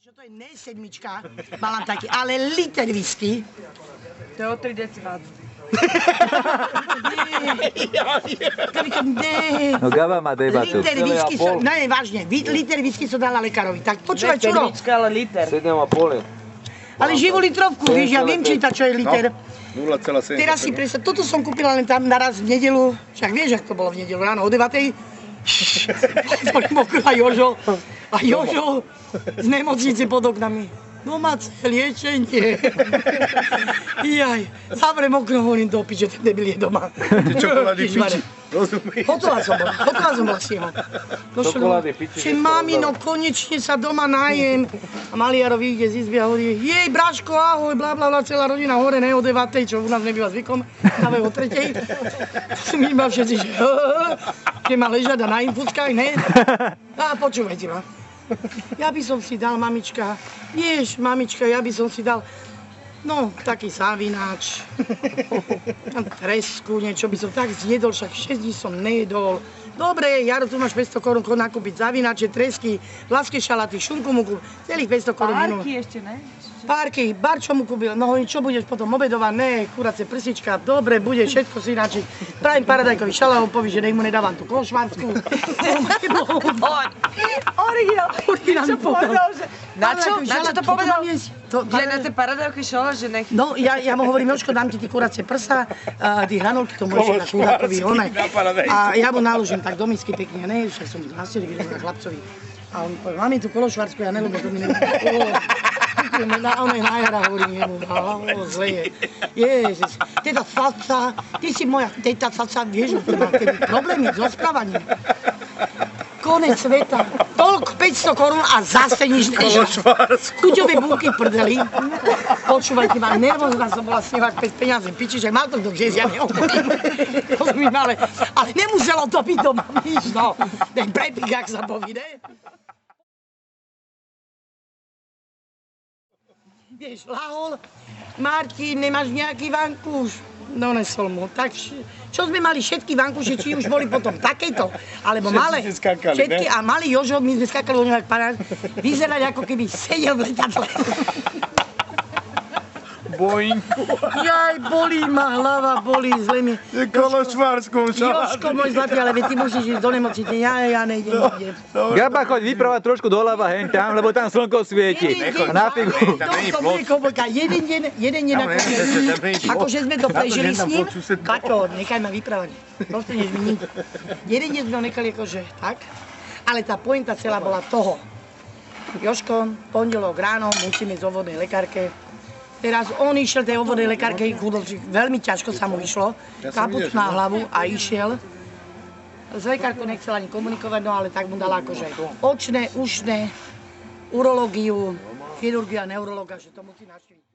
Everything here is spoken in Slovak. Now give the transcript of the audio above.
Čo to je ne-sedmička, mala taký, ale liter whisky. To je o 3 decibát. No Gaba má debatu. Liter whisky, ne, vážne, liter whisky som dala lekárovi. Tak počúvaj, čo no? Ale liter. 7,5. Ale živú litrovku, víš, ja viem čítať, čo je liter. 0,7. Teraz si predstav, toto som kúpila len tam naraz v nedelu, však vieš, ak to bolo v nedelu ráno o 9:00. A Jožo z nemocnice pod oknami. Domáce liečenie. Jaj, zavriem okno, hovorím do piče, ten debil je doma. Čokolády piči, rozumieš? Hotová som bola s jeho. Čokolády piči. Že mamino, konečne sa doma najem. A Maliaro vyjde z izby a hovorí, jej, Braško, ahoj, blablabla, celá rodina hore, ne o 9:00, čo u nás nebýva zvykom, dávaj o 3:00. My iba všetci, že má ležať a na infúckach, ne? A počúvajte ma. Ja by som si dal, mamička, mamička, ja by som si dal, no, taký sávináč, tresku, niečo by som tak zjedol, však 6 dní som nejedol. Dobre, Jaro, tu máš 500 korún nakúpiť závináče, tresky, vlaské šalaty, šunku mu kúpiť, celých 500 korún. Párky ešte, ne? Párky, Barčo mu kúpil, no čo budeš potom obedovať, ne, kuracie prsička, dobre, bude všetko synáči. Pravím Paradajkovi šalávu, poví, že nech mu nedávam tú klošvársku. Originál. Čo povedal, že... Na čo to povedal? Že na tej Paradajke šala, že nech... No, ja mu hovorím, Jožko, dám ti tie kuracie prsa, tí hranolky, to môžeš na chudákovi, one. A ja mu naložím tak do misky pekne, ne, však som na steli videl na chlapcovi. A on povie, mám tu kološvársku, ja nelúbim, to mi nelúbim. A on je najhra, hovorím jemu, zle je. Ježiš, teta Faca, ty si moja teta Faca, vieš, že má problémy so správaním. Konec sveta, toľko 500 korún a zase nič nežal. Chuťové búky prdeli. Počúvajte ma, nervózna som bola snívať bez peniaze, piči, že mal to kto vžiesť, ja nehovorím. Ale nemuselo to byť doma, víš, no. Ten prepík, ak sa poví, ne? Vieš, lahol, Martin, nemáš nejaký vankúš? Donesol mu. Tak čo sme mali všetky vankúše, či už boli potom takéto, alebo malé. Všetky a malý Jožo, my sme skakali o ňu jak parád, vyzerať ako keby sedel v letadle. Boinku. Jaj, bolí ma hlava, bolí, zle mi. Kološvárskou šalátu. Jožko, môj zlatý, ale ty musíš ísť do nemocnice, ja nejdem. Gaba, choď vypravať trošku doľava hen tam, lebo tam slnko svieti. Na figu. Jeden deň akože sme to prežili s ním, Paťo, nechaj ma vypravať, dostaneš mi nič. Jeden deň sme ho nechali akože tak, ale tá pointa celá bola toho. Jožko, pondelok ráno, musíme ísť o vodnej lekárke. Teraz on išiel tej obvodnej lekárke, veľmi ťažko sa mu išlo, kapuc na hlavu a išiel. S lekárkou nechcel ani komunikovať, no ale tak mu dala akože očné, ušné, urológiu, chirurgia, neurológa, že to musí navštíviť.